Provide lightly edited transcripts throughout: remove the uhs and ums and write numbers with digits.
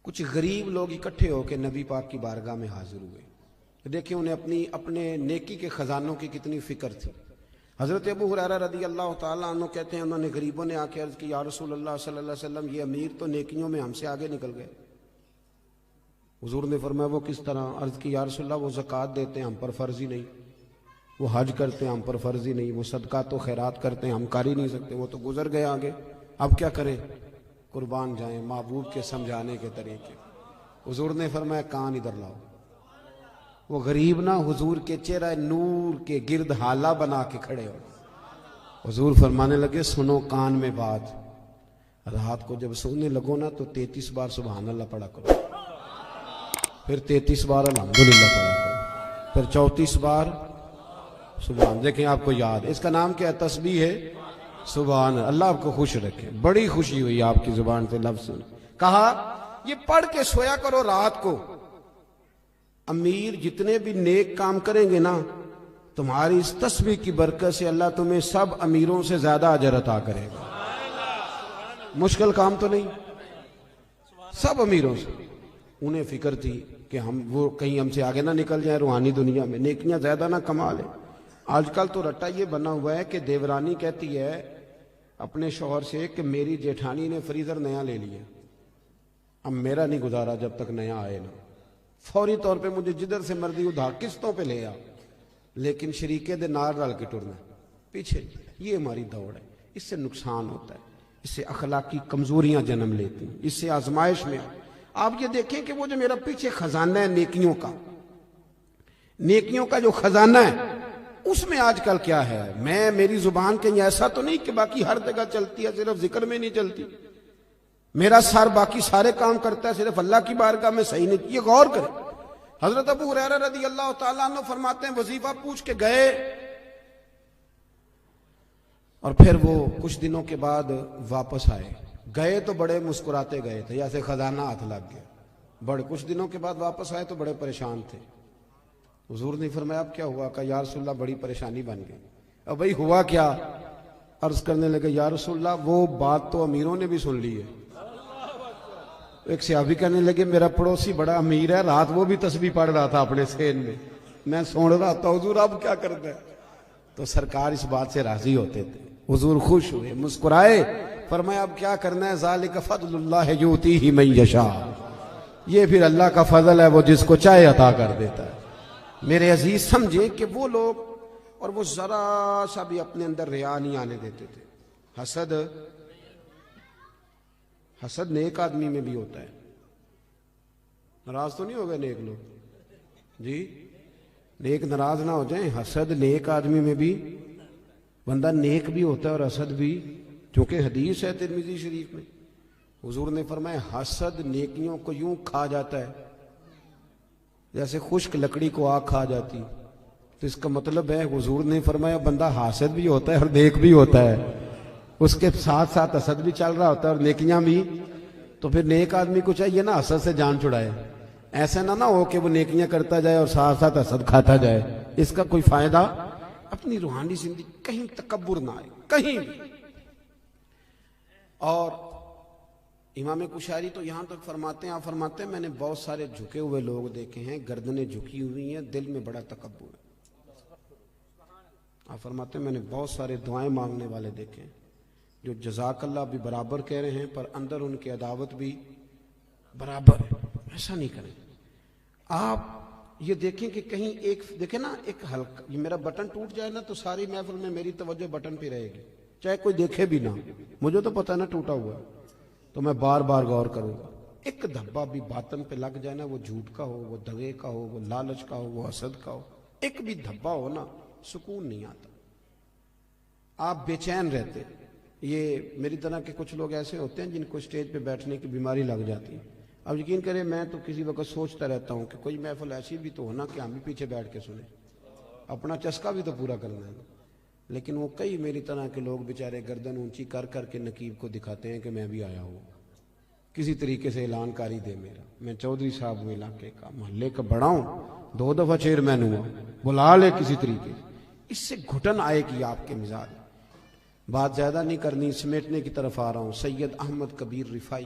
کچھ غریب لوگ اکٹھے ہو کے نبی پاک کی بارگاہ میں حاضر ہوئے. دیکھیں انہیں اپنے نیکی کے خزانوں کی کتنی فکر تھی. حضرت ابو ہریرہ رضی اللہ تعالیٰ عنہ کہتے ہیں انہوں نے غریبوں نے آ کے عرض کی یا رسول اللہ صلی اللہ علیہ وسلم یہ امیر تو نیکیوں میں ہم سے آگے نکل گئے. حضور نے فرمایا وہ کس طرح؟ عرض کی یا رسول اللہ وہ زکوٰۃ دیتے ہیں ہم پر فرض ہی نہیں، وہ حج کرتے ہیں ہم پر فرض ہی نہیں، وہ صدقات و خیرات کرتے ہیں ہم کر ہی نہیں سکتے، وہ تو گزر گئے آگے، اب کیا کریں؟ قربان جائیں محبوب کے سمجھانے کے طریقے. حضور نے فرمایا کان ادھر لاؤ. وہ غریب نہ حضور کے چہرہ نور کے گرد حالہ بنا کے کھڑے ہو. حضور فرمانے لگے سنو کان میں بات، رات کو جب سونے لگو نا تو 33 بار سبحان اللہ پڑھا کرو، پھر 33 بار الحمدللہ پڑھا کرو، پھر 34 بار سبحان. دیکھیں آپ کو یاد ہے اس کا نام کیا ہے؟ تسبیح ہے سبحان. اللہ آپ کو خوش رکھے. بڑی خوشی ہوئی آپ کی زبان سے لفظ سن. کہا یہ پڑھ کے سویا کرو رات کو. امیر جتنے بھی نیک کام کریں گے نا تمہاری اس تسبیح کی برکت سے اللہ تمہیں سب امیروں سے زیادہ اجر عطا کرے گا. مشکل کام تو نہیں، سب امیروں سے. انہیں فکر تھی کہ وہ کہیں ہم سے آگے نہ نکل جائیں روحانی دنیا میں، نیکیاں زیادہ نہ کما لیں. آج کل تو رٹا یہ بنا ہوا ہے کہ دیورانی کہتی ہے اپنے شوہر سے کہ میری جیٹھانی نے فریزر نیا لے لیا، اب میرا نہیں گزارا جب تک نیا آئے نا، فوری طور پہ مجھے جدھر سے مرضی ادھار قسطوں پہ لے آ، لیکن شریکے دے نار ڈال کے ٹرنا پیچھے. یہ ہماری دوڑ ہے. اس سے نقصان ہوتا ہے، اس سے اخلاقی کمزوریاں جنم لیتی ہیں، اس سے آزمائش میں. آپ یہ دیکھیں کہ وہ جو میرا پیچھے خزانہ ہے نیکیوں کا جو خزانہ ہے اس میں آج کل کیا ہے؟ میری زبان کہیں ایسا تو نہیں کہ باقی ہر جگہ چلتی ہے صرف ذکر میں نہیں چلتی، میرا سر باقی سارے کام کرتا ہے صرف اللہ کی بارگاہ میں صحیح نہیں. یہ غور کریں. حضرت ابو ہریرہ رضی اللہ تعالیٰ عنہ فرماتے ہیں وظیفہ پوچھ کے گئے اور پھر وہ کچھ دنوں کے بعد واپس آئے. گئے تو بڑے مسکراتے گئے تھے جیسے خزانہ ہاتھ لگ گیا. بڑے کچھ دنوں کے بعد واپس آئے تو بڑے پریشان تھے. حضور نے فرمایا اب کیا ہوا؟ کہا یا رسول اللہ بڑی پریشانی بن گئی. اب بھائی ہوا کیا؟ عرض کرنے لگے یا رسول اللہ وہ بات تو امیروں نے بھی سن لی ہے. ایک صحابی کہنے لگے میرا پڑوسی بڑا امیر ہے، رات وہ بھی تسبیح پڑھ رہا تھا اپنے سین میں سن رہا تھا، حضور اب کیا کرتا ہے؟ تو سرکار اس بات سے راضی ہوتے تھے. حضور خوش ہوئے، مسکرائے، فرمایا اب کیا کرنا ہے؟ ذالک فضل اللہ یؤتیہ من یشاء. یہ پھر اللہ کا فضل ہے، وہ جس کو چاہے عطا کر دیتا ہے. میرے عزیز سمجھے کہ وہ لوگ اور وہ ذرا سا بھی اپنے اندر ریا نہیں آنے دیتے تھے. حسد نیک آدمی میں بھی ہوتا ہے. ناراض تو نہیں ہو گئے نیک لوگ جی؟ نیک ناراض نہ ہو جائیں. حسد نیک آدمی میں بھی، بندہ نیک بھی ہوتا ہے اور حسد بھی، چونکہ حدیث ہے ترمذی شریف میں حضور نے فرمایا حسد نیکیوں کو یوں کھا جاتا ہے جیسے خشک لکڑی کو آگ کھا جاتی. تو اس کا مطلب ہے حضور نے فرمایا بندہ حاسد بھی ہوتا ہے اور نیک بھی ہوتا ہے، اس کے ساتھ ساتھ حسد بھی چل رہا ہوتا ہے اور نیکیاں بھی. تو پھر نیک آدمی کو چاہیے نا حسد سے جان چھڑائے. ایسا نہ ہو کہ وہ نیکیاں کرتا جائے اور ساتھ ساتھ حسد کھاتا جائے. اس کا کوئی فائدہ. اپنی روحانی زندگی کہیں تکبر نہ آئے کہیں بھی. اور امام کشاری تو یہاں تک فرماتے ہیں، آپ فرماتے ہیں میں نے بہت سارے جھکے ہوئے لوگ دیکھے ہیں، گردنیں جھکی ہوئی ہیں، دل میں بڑا تکبر ہے. آپ فرماتے ہیں میں نے بہت سارے دعائیں مانگنے والے دیکھے ہیں جو جزاک اللہ بھی برابر کہہ رہے ہیں پر اندر ان کی عداوت بھی برابر ہے. ایسا نہیں کریں. آپ یہ دیکھیں کہ کہیں ایک دیکھیں نا، ایک ہلکا یہ میرا بٹن ٹوٹ جائے نا تو ساری محفل میں میری توجہ بٹن پہ رہے گی، چاہے کوئی دیکھے بھی نہ. مجھے تو پتہ نا ٹوٹا ہوا تو میں بار بار غور کروں گا. ایک دھبا بھی باطن پہ لگ جائے نا، وہ جھوٹ کا ہو، وہ دغے کا ہو، وہ لالچ کا ہو، وہ حسد کا ہو، ایک بھی دھبا ہو نا سکون نہیں آتا، آپ بے چین رہتے. یہ میری طرح کے کچھ لوگ ایسے ہوتے ہیں جن کو اسٹیج پہ بیٹھنے کی بیماری لگ جاتی ہے. اب یقین کریں میں تو کسی وقت سوچتا رہتا ہوں کہ کوئی محفل ایسی بھی تو ہونا کہ ہم بھی پیچھے بیٹھ کے سنیں، اپنا چسکا بھی تو پورا کرنا ہے. لیکن وہ کئی میری طرح کے لوگ بیچارے گردن اونچی کر کر کے نقیب کو دکھاتے ہیں کہ میں بھی آیا ہوں، کسی طریقے سے اعلان کاری دے میرا، میں چودھری صاحب ہوں علاقے کا، محلے کا بڑا ہوں، 2 دفعہ چیئرمین ہوا، بلا لے کسی طریقے. اس سے گھٹن آئے گی آپ کے مزاج. بات زیادہ نہیں کرنی، سمیٹنے کی طرف آ رہا ہوں. سید احمد کبیر رفائی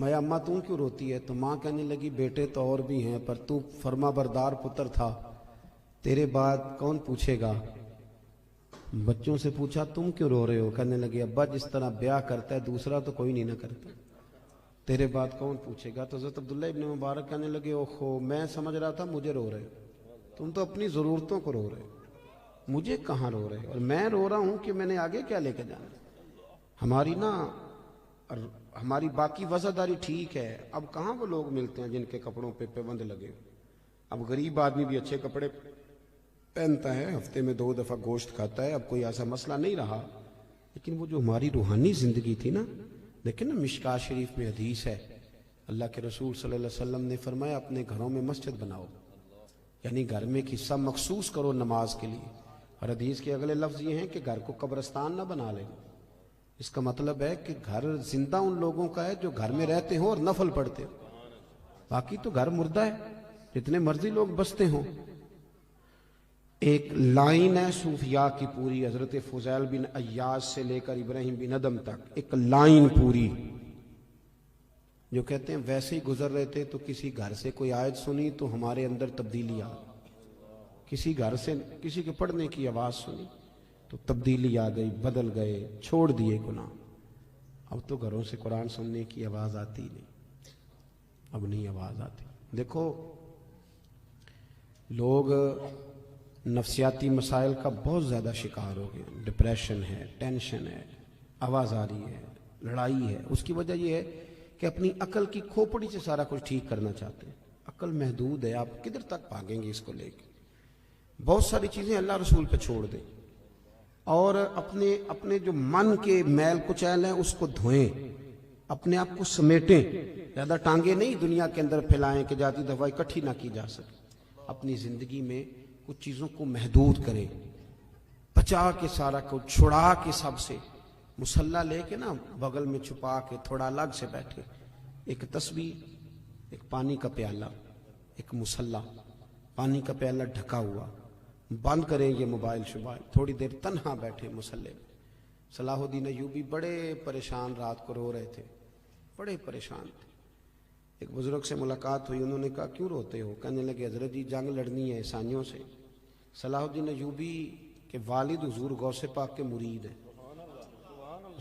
میں اماں تم کیوں روتی ہے؟ تو ماں کہنے لگی بیٹے تو اور بھی ہیں پر تو فرما بردار پتر تھا، تیرے بعد کون پوچھے گا؟ بچوں سے پوچھا تم کیوں رو رہے ہو؟ کہنے لگے ابا جس طرح بیاہ کرتا ہے دوسرا تو کوئی نہیں نہ کرتا، تیرے بعد کون پوچھے گا؟ تو حضرت عبداللہ ابن مبارک کہنے لگے اوہو میں سمجھ رہا تھا مجھے رو رہے ہو، تم تو اپنی ضرورتوں کو رو رہے ہو، مجھے کہاں رو رہے ہو؟ اور میں رو رہا ہوں کہ میں نے آگے کیا لے کے جانا۔ ہماری باقی وزاداری ٹھیک ہے، اب کہاں وہ لوگ ملتے ہیں جن کے کپڑوں پہ پابند لگے؟ اب غریب آدمی بھی اچھے کپڑے پہنتا ہے، ہفتے میں 2 دفعہ گوشت کھاتا ہے، اب کوئی ایسا مسئلہ نہیں رہا۔ لیکن وہ جو ہماری روحانی زندگی تھی نا، دیکھیں نا مشکات شریف میں حدیث ہے، اللہ کے رسول صلی اللہ علیہ وسلم نے فرمایا اپنے گھروں میں مسجد بناؤ، یعنی گھر میں ایک حصہ مخصوص کرو نماز کے لیے۔ اور حدیث کے اگلے لفظ یہ ہیں کہ گھر کو قبرستان نہ بنا لیں۔ اس کا مطلب ہے کہ گھر زندہ ان لوگوں کا ہے جو گھر میں رہتے ہوں اور نفل پڑھتے ہوں، باقی تو گھر مردہ ہے، جتنے مرضی لوگ بستے ہوں۔ ایک لائن ہے صوفیاء کی پوری، حضرت فضیل بن عیاض سے لے کر ابراہیم بن ادم تک، ایک لائن پوری جو کہتے ہیں ویسے ہی گزر رہے تھے تو کسی گھر سے کوئی آیت سنی تو ہمارے اندر تبدیلی آ گئی، کسی گھر سے کسی کے پڑھنے کی آواز سنی تو تبدیلی آ گئی، بدل گئے، چھوڑ دیے گناہ۔ اب تو گھروں سے قرآن سننے کی آواز آتی نہیں، اب نہیں آواز آتی۔ دیکھو لوگ نفسیاتی مسائل کا بہت زیادہ شکار ہو گئے، ڈپریشن ہے، ٹینشن ہے، آواز آ رہی ہے، لڑائی ہے۔ اس کی وجہ یہ ہے کہ اپنی عقل کی کھوپڑی سے سارا کچھ ٹھیک کرنا چاہتے ہیں۔ عقل محدود ہے، آپ کدھر تک بھاگیں گے اس کو لے کے؟ بہت ساری چیزیں اللہ رسول پہ چھوڑ دیں اور اپنے جو من کے میل کچیل ہیں اس کو دھوئیں، اپنے آپ کو سمیٹیں، زیادہ ٹانگیں نہیں دنیا کے اندر پھیلائیں کہ جاتی دفعہ اکٹھی نہ کی جا سکے۔ اپنی زندگی میں کچھ چیزوں کو محدود کریں، بچا کے سارا کو چھڑا کے سب سے، مصلی لے کے نا بغل میں چھپا کے تھوڑا الگ سے بیٹھے، ایک تسبیح، ایک پانی کا پیالہ، ایک مصلی، پانی کا پیالہ ڈھکا ہوا، بند کریں یہ موبائل شبائل، تھوڑی دیر تنہا بیٹھے مصلی میں۔ صلاح الدین ایوبی بڑے پریشان رات کو رو رہے تھے، بڑے پریشان تھے۔ ایک بزرگ سے ملاقات ہوئی، انہوں نے کہا کیوں روتے ہو؟ کہنے لگے حضرت جی جنگ لڑنی ہے عیسائیوں سے۔ صلاح الدین ایوبی کے والد حضور غوث پاک کے مرید ہیں۔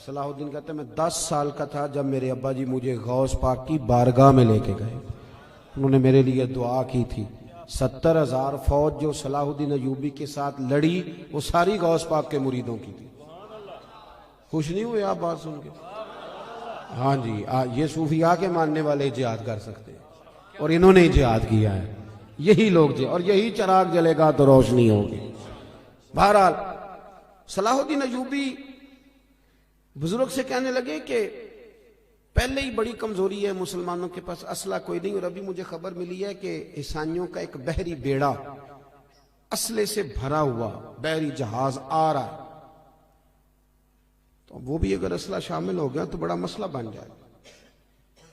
صلاح الدین کہتے ہیں میں 10 سال کا تھا جب میرے ابا جی مجھے غوث پاک کی بارگاہ میں لے کے گئے، انہوں نے میرے لیے دعا کی تھی۔ 70,000 فوج جو صلاح الدین ایوبی کے ساتھ لڑی وہ ساری غوث پاک کے مریدوں کی تھی۔ خوش نہیں ہوئے آپ بات سن کے؟ ہاں جی، یہ صوفیاء کے ماننے والے جہاد کر سکتے ہیں اور انہوں نے جہاد کیا ہے، یہی لوگ اور یہی چراغ جلے گا تو روشنی ہوگی۔ بہرحال صلاح الدین ایوبی بزرگ سے کہنے لگے کہ پہلے ہی بڑی کمزوری ہے مسلمانوں کے پاس، اسلحہ کوئی نہیں، اور ابھی مجھے خبر ملی ہے کہ عیسائیوں کا ایک بحری بیڑا اسلحے سے بھرا ہوا بحری جہاز آ رہا ہے، تو وہ بھی اگر اسلحہ شامل ہو گیا تو بڑا مسئلہ بن جائے گا۔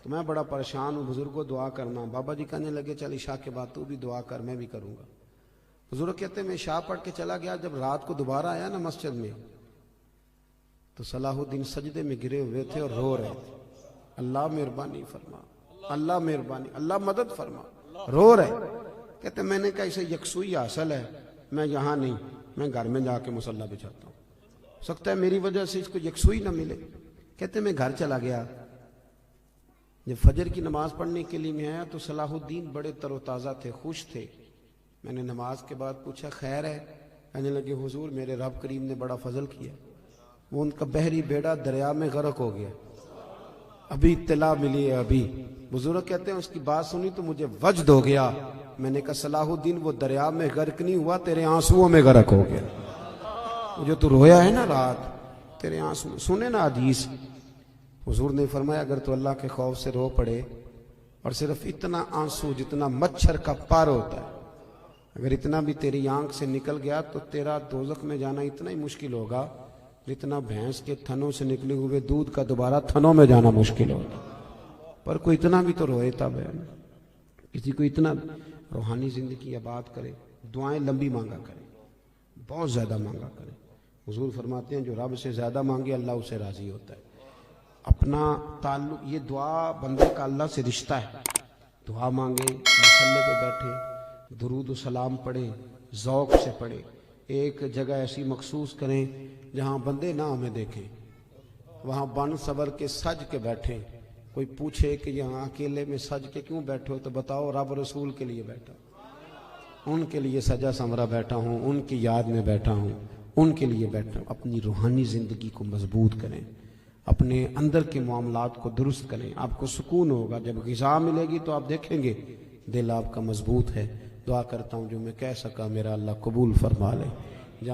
تو میں بڑا پریشان ہوں، بزرگوں دعا کرنا۔ بابا جی کہنے لگے چل عشاء کے بعد تو بھی دعا کر، میں بھی کروں گا۔ بزرگ کہتے ہیں میں عشاء پڑھ کے چلا گیا، جب رات کو دوبارہ آیا نا مسجد میں تو صلاح الدین سجدے میں گرے ہوئے تھے اور رو رہے تھے، اللہ مہربانی فرما، اللہ مہربانی، اللہ مدد فرما، رو رہے۔ کہتے میں نے کہا اسے یکسوئی حاصل ہے، میں یہاں نہیں، میں گھر میں جا کے مصلی بچھاتا ہوں، سکتا ہے میری وجہ سے اس کو یکسوئی نہ ملے۔ کہتے میں گھر چلا گیا، جب فجر کی نماز پڑھنے کے لیے میں آیا تو صلاح الدین بڑے تر و تازہ تھے، خوش تھے۔ میں نے نماز کے بعد پوچھا خیر ہے؟ کہنے لگے حضور میرے رب کریم نے بڑا فضل کیا، وہ ان کا بحری بیڑا دریا میں غرق ہو گیا، ابھی اطلاع ملی ہے ابھی۔ بزرگ کہتے ہیں اس کی بات سنی تو مجھے وجد ہو گیا، میں نے کہا صلاح الدین وہ دریا میں غرق نہیں ہوا، تیرے آنسوؤں میں غرق ہو گیا، جو تو رویا ہے نا رات، تیرے آنسو سنے نا حدیث۔ حضور نے فرمایا اگر تو اللہ کے خوف سے رو پڑے اور صرف اتنا آنسو جتنا مچھر کا پر ہوتا ہے اگر اتنا بھی تیری آنکھ سے نکل گیا تو تیرا دوزخ میں جانا اتنا ہی مشکل ہوگا جتنا بھینس کے تھنوں سے نکلے ہوئے دودھ کا دوبارہ تھنوں میں جانا مشکل ہوگا۔ پر کوئی اتنا بھی تو روئے تب ہے، کسی کو اتنا روحانی زندگی آباد کرے، دعائیں لمبی مانگا کرے، بہت زیادہ مانگا کرے۔ حضور فرماتے ہیں جو رب سے زیادہ مانگے اللہ اسے راضی ہوتا ہے۔ اپنا تعلق، یہ دعا بندے کا اللہ سے رشتہ ہے. دعا مانگے، مصلی پہ بیٹھے، درود و سلام پڑھیں، ذوق سے پڑھیں. ایک جگہ ایسی مخصوص کریں جہاں بندے نہ ہمیں دیکھیں، وہاں بن صبر کے سج کے بیٹھیں. کوئی پوچھے کہ یہاں اکیلے میں سج کے کیوں بیٹھے ہو، تو بتاؤ رب رسول کے لیے بیٹھا، ان کے لیے سجا سمرا بیٹھا ہوں، ان کی یاد میں بیٹھا ہوں، ان کے لیے بیٹھا ہوں. اپنی روحانی زندگی کو مضبوط کریں، اپنے اندر کے معاملات کو درست کریں. آپ کو سکون ہوگا، جب غذا ملے گی تو آپ دیکھیں گے دل آپ کا مضبوط ہے. دعا کرتا ہوں جو میں کہہ سکا میرا اللہ قبول فرما لے.